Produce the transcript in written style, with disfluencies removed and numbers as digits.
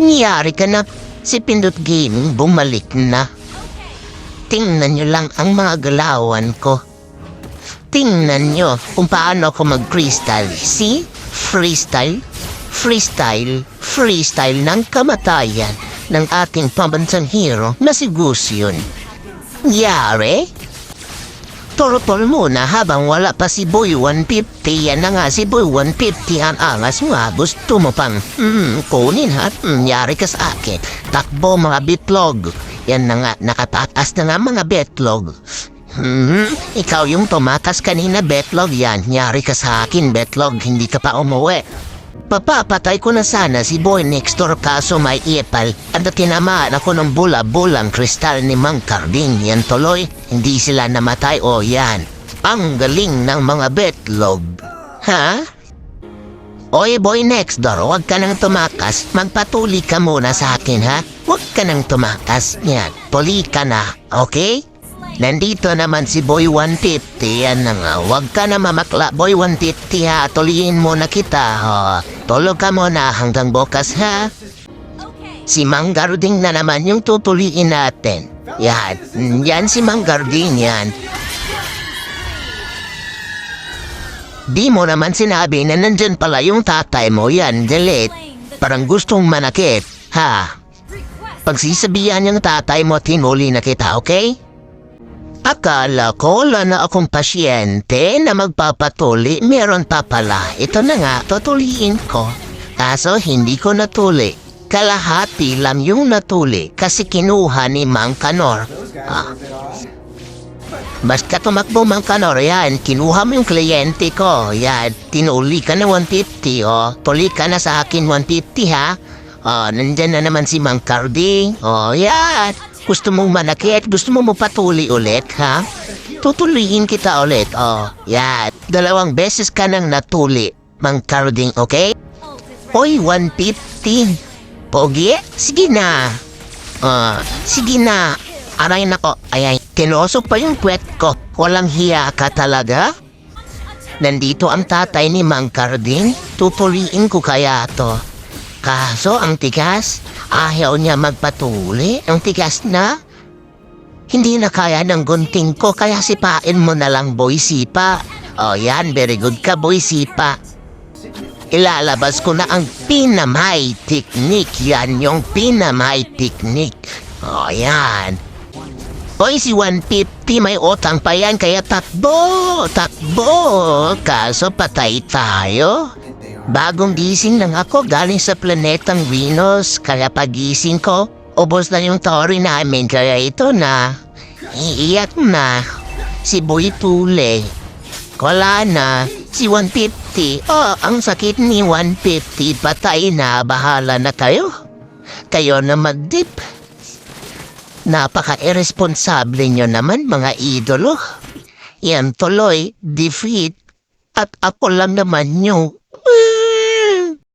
Niyari ka na, si Pindot Gaming bumalik na. Tingnan nyo lang ang mga galawan ko. Tingnan nyo kung paano ako mag-freestyle. See? Freestyle? Freestyle ng kamatayan ng ating pambansang hero na si Gusion. Yari? Torotol muna habang wala pa si Boy 150. Yan na nga si Boy 150 ang angas mo ha. Gusto mo pang kunin ha? Yari ka sa akin. Takbo mga bitlog. Yan na nga, nakatakas na nga mga betlog. Ikaw yung tumakas kanina betlog yan. Yari ka sa akin betlog, hindi ka pa umuwi. Papapatay ko na sana si Boy Nextor kaso may ipal at tinamaan ako ng bula-bulang kristal ni Mang Carding. Yan tuloy, hindi sila namatay o yan. Ang galing ng mga betlog. Ha? Oy Boy Nextor, huwag ka nang tumakas. Magpatuli ka muna sa akin ha. Huwag ka nang tumakas. Yan, tuli ka na, okay? Nandito naman si Boy 150. Yan na nga, huwag ka na mamakla Boy 150 ha. Tuliin muna kita ha. Tulog ka muna hanggang bukas ha. Si Mang Garding na naman yung tutuliin natin. Yan si Mang Garding yan. Di mo naman sinabi na nandyan pala yung tatay mo. Yan, delete. Parang gustong manakit ha. Pagsisabihan yung tatay mo, tinuli na kita, okay? Akala ko wala na akong pasyente na magpapatuli. Meron pa pala. Ito na nga, tutuliin ko. Kaso hindi ko natuli. Kalahati lang yung natuli kasi kinuha ni Mang Kanor. Basta tumakbo Mang Kanor, yan. Kinuha mo yung kliyente ko. Yan, tinuli ka na 150, oh. Tuli ka na sa akin 150, ha? Oh, nandyan na naman si Mang Carding. Oh, yan. Gusto mong manakit? Gusto mo patuli ulit, ha? Tutuliin kita ulit, oh. Yan. 2 beses ka nang natuli, Mang Carding, okay? Oy, 150. Pogi? Sige na. Sige na. Aray nako. Ay, tinusok pa yung puwet ko. Walang hiya ka talaga? Nandito ang tatay ni Mang Carding. Tutuliin ko kaya to. Kaso ang tigas, ayaw niya magpatuli. Ang tigas na. Hindi na kaya ng gunting ko, kaya sipain mo na lang, Boy Sipa. O yan, very good ka, Boy Sipa. Ilalabas ko na ang pinamay technique. Yan yung pinamay technique. O yan. Hoy, si 150 may utang pa yan, kaya takbo. Kaso patay tayo. Bagong gising lang ako galing sa planetang Venus. Kaya pagising ko, ubos na yung tori namin. Kaya ito na. Iiyak na. Si Boy Tule. Wala na. Si 150. Oh, ang sakit ni 150. Patay na. Bahala na kayo. Kayo na mag-dip. Napaka-irresponsable nyo naman mga idolo. Yan tuloy, defeat. At ako lang naman yung